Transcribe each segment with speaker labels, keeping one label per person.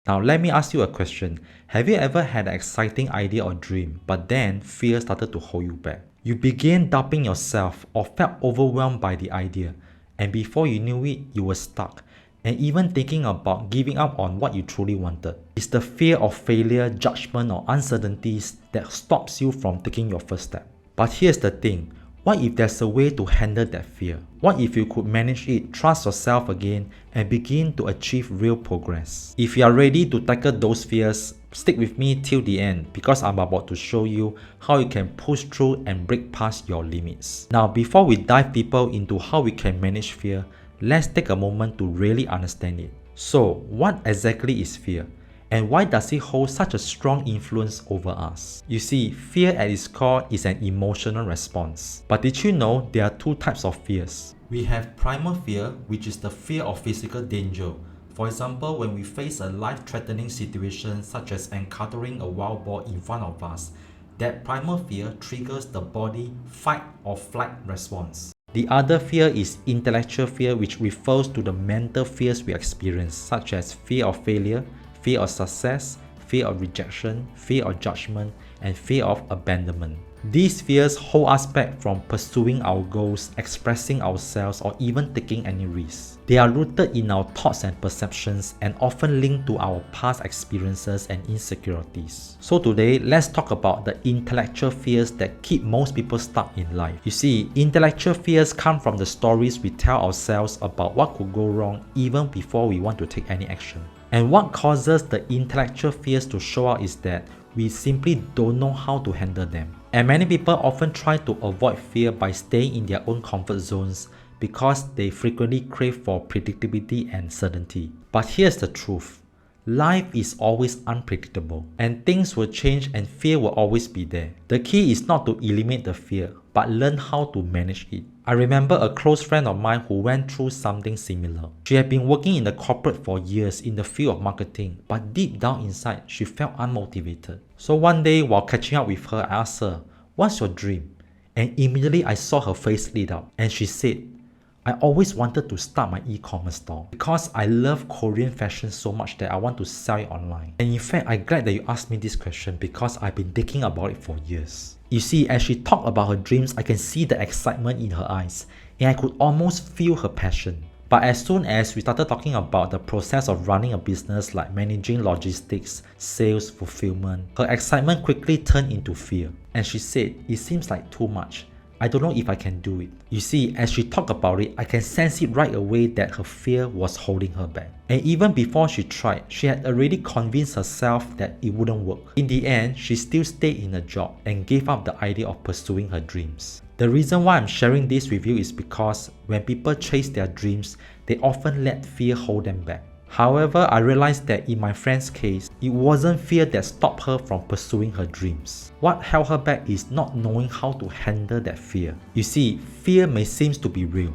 Speaker 1: Now let me ask you a question. Have you ever had an exciting idea or dream, but then fear started to hold you back? You began doubting yourself or felt overwhelmed by the idea, and before you knew it, you were stuck and even thinking about giving up on what you truly wanted. It's the fear of failure, judgment, or uncertainties that stops you from taking your first step. But here's the thing. What if there's a way to handle that fear? What if you could manage it, trust yourself again, and begin to achieve real progress? If you are ready to tackle those fears, stick with me till the end because I'm about to show you how you can push through and break past your limits. Now, before we dive deeper into how we can manage fear, let's take a moment to really understand it. So, what exactly is fear? And why does it hold such a strong influence over us? You see, fear at its core is an emotional response. But did you know there are two types of fears? We have primal fear, which is the fear of physical danger. For example, when we face a life-threatening situation such as encountering a wild boar in front of us, that primal fear triggers the body fight or flight response. The other fear is intellectual fear, which refers to the mental fears we experience, such as fear of failure, fear of success, fear of rejection, fear of judgment, and fear of abandonment. These fears hold us back from pursuing our goals, expressing ourselves, or even taking any risks. They are rooted in our thoughts and perceptions and often linked to our past experiences and insecurities. So today, let's talk about the intellectual fears that keep most people stuck in life. You see, intellectual fears come from the stories we tell ourselves about what could go wrong even before we want to take any action. And what causes the intellectual fears to show up is that we simply don't know how to handle them. And many people often try to avoid fear by staying in their own comfort zones because they frequently crave for predictability and certainty. But here's the truth. Life is always unpredictable and things will change and fear will always be there. The key is not to eliminate the fear, but learn how to manage it. I remember a close friend of mine who went through something similar. She had been working in the corporate for years in the field of marketing, but deep down inside, she felt unmotivated. So one day while catching up with her, I asked her, "What's your dream?" And immediately I saw her face lit up and she said, "I always wanted to start my e-commerce store because I love Korean fashion so much that I want to sell it online." And in fact, I'm glad that you asked me this question because I've been thinking about it for years. You see, as she talked about her dreams, I can see the excitement in her eyes and I could almost feel her passion. But as soon as we started talking about the process of running a business like managing logistics, sales, fulfillment, her excitement quickly turned into fear. And she said, "It seems like too much. I don't know if I can do it." You see, as she talked about it, I can sense it right away that her fear was holding her back. And even before she tried, she had already convinced herself that it wouldn't work. In the end, she still stayed in a job and gave up the idea of pursuing her dreams. The reason why I'm sharing this with you is because when people chase their dreams, they often let fear hold them back. However, I realized that in my friend's case, it wasn't fear that stopped her from pursuing her dreams. What held her back is not knowing how to handle that fear. You see, fear may seem to be real,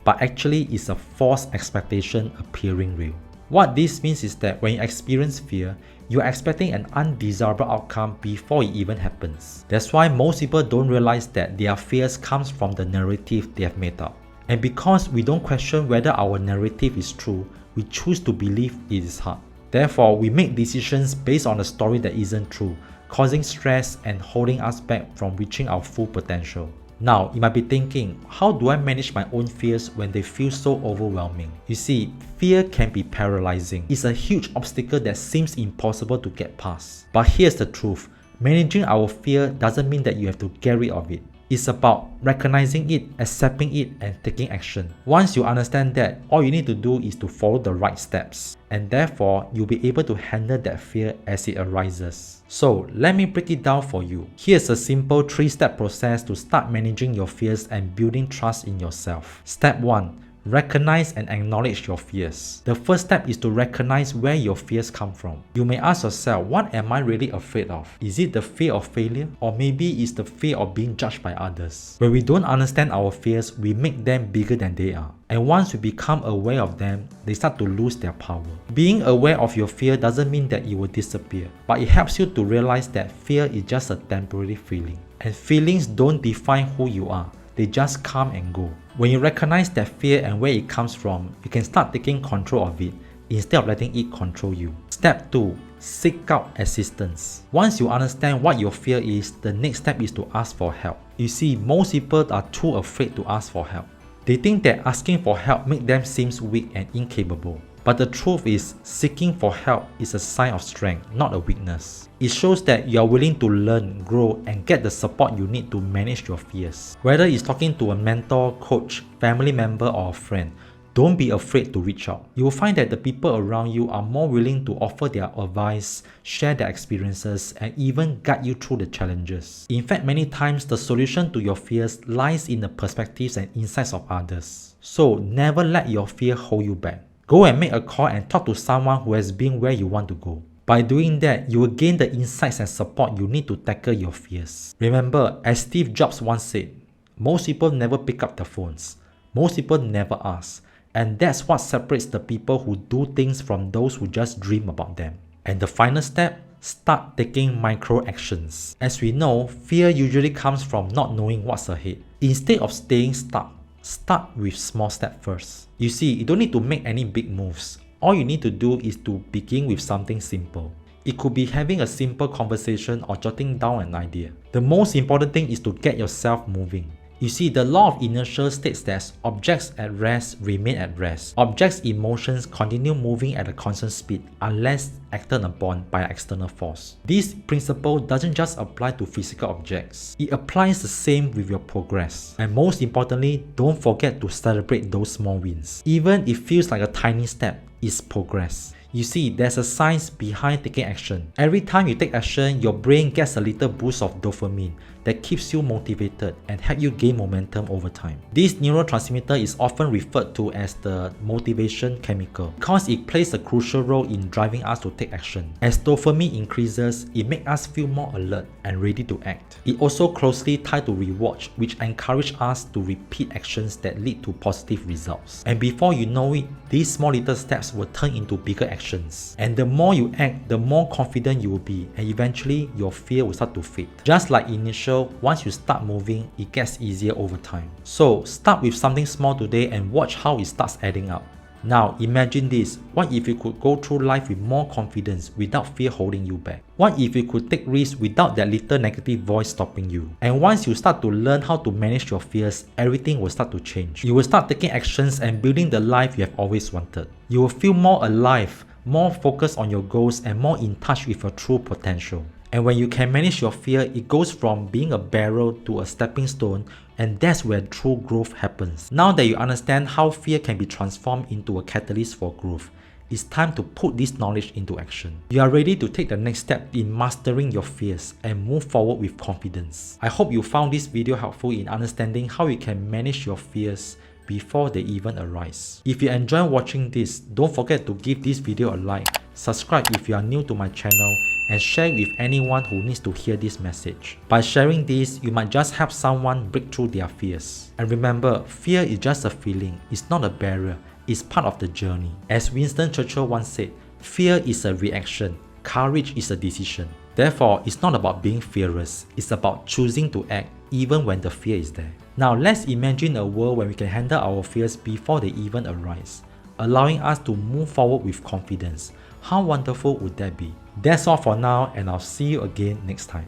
Speaker 1: but actually it's a false expectation appearing real. What this means is that when you experience fear, you are expecting an undesirable outcome before it even happens. That's why most people don't realize that their fears comes from the narrative they have made up. And because we don't question whether our narrative is true, we choose to believe it is hard. Therefore, we make decisions based on a story that isn't true, causing stress and holding us back from reaching our full potential. Now, you might be thinking, how do I manage my own fears when they feel so overwhelming? You see, fear can be paralyzing. It's a huge obstacle that seems impossible to get past. But here's the truth. Managing our fear doesn't mean that you have to get rid of it. It's about recognizing it, accepting it, and taking action. Once you understand that, all you need to do is to follow the right steps. And therefore, you'll be able to handle that fear as it arises. So, let me break it down for you. Here's a simple 3-step process to start managing your fears and building trust in yourself. Step 1. Recognize and acknowledge your fears. The first step is to recognize where your fears come from. You may ask yourself, what am I really afraid of? Is it the fear of failure? Or maybe it's the fear of being judged by others? When we don't understand our fears, we make them bigger than they are. And once we become aware of them, they start to lose their power. Being aware of your fear doesn't mean that it will disappear, but it helps you to realize that fear is just a temporary feeling. And feelings don't define who you are. They just come and go. When you recognize that fear and where it comes from, you can start taking control of it, instead of letting it control you. Step 2. Seek out assistance. Once you understand what your fear is, the next step is to ask for help. You see, most people are too afraid to ask for help. They think that asking for help makes them seem weak and incapable. But the truth is, seeking for help is a sign of strength, not a weakness. It shows that you are willing to learn, grow, and get the support you need to manage your fears. Whether it's talking to a mentor, coach, family member, or a friend, don't be afraid to reach out. You will find that the people around you are more willing to offer their advice, share their experiences, and even guide you through the challenges. In fact, many times the solution to your fears lies in the perspectives and insights of others. So never let your fear hold you back. Go and make a call and talk to someone who has been where you want to go. By doing that, you will gain the insights and support you need to tackle your fears. Remember, as Steve Jobs once said, most people never pick up their phones. Most people never ask. And that's what separates the people who do things from those who just dream about them. And the final step, start taking micro actions. As we know, fear usually comes from not knowing what's ahead. Instead of staying stuck, start with small steps first. You see, you don't need to make any big moves. All you need to do is to begin with something simple. It could be having a simple conversation or jotting down an idea. The most important thing is to get yourself moving. You see, the law of inertia states that objects at rest remain at rest. Objects' emotions continue moving at a constant speed unless acted upon by an external force. This principle doesn't just apply to physical objects. It applies the same with your progress. And most importantly, don't forget to celebrate those small wins. Even if it feels like a tiny step, it's progress. You see, there's a science behind taking action. Every time you take action, your brain gets a little boost of dopamine that keeps you motivated and help you gain momentum over time. This neurotransmitter is often referred to as the motivation chemical because it plays a crucial role in driving us to take action. As dopamine increases, it makes us feel more alert and ready to act. It also closely tied to rewards, which encourage us to repeat actions that lead to positive results. And before you know it, these small little steps will turn into bigger actions. And the more you act, the more confident you will be, and eventually your fear will start to fade. Just like initial, once you start moving, it gets easier over time. So start with something small today and watch how it starts adding up. Now imagine this, what if you could go through life with more confidence without fear holding you back? What if you could take risks without that little negative voice stopping you? And once you start to learn how to manage your fears, everything will start to change. You will start taking actions and building the life you have always wanted. You will feel more alive, more focused on your goals, and more in touch with your true potential. And when you can manage your fear, it goes from being a barrier to a stepping stone, and that's where true growth happens. Now that you understand how fear can be transformed into a catalyst for growth, it's time to put this knowledge into action. You are ready to take the next step in mastering your fears and move forward with confidence. I hope you found this video helpful in understanding how you can manage your fears before they even arise. If you enjoy watching this, don't forget to give this video a like, subscribe if you are new to my channel, and share with anyone who needs to hear this message. By sharing this, you might just help someone break through their fears. And remember, fear is just a feeling, it's not a barrier, it's part of the journey. As Winston Churchill once said, fear is a reaction, courage is a decision. Therefore, it's not about being fearless, it's about choosing to act even when the fear is there. Now let's imagine a world where we can handle our fears before they even arise, allowing us to move forward with confidence. How wonderful would that be? That's all for now, and I'll see you again next time.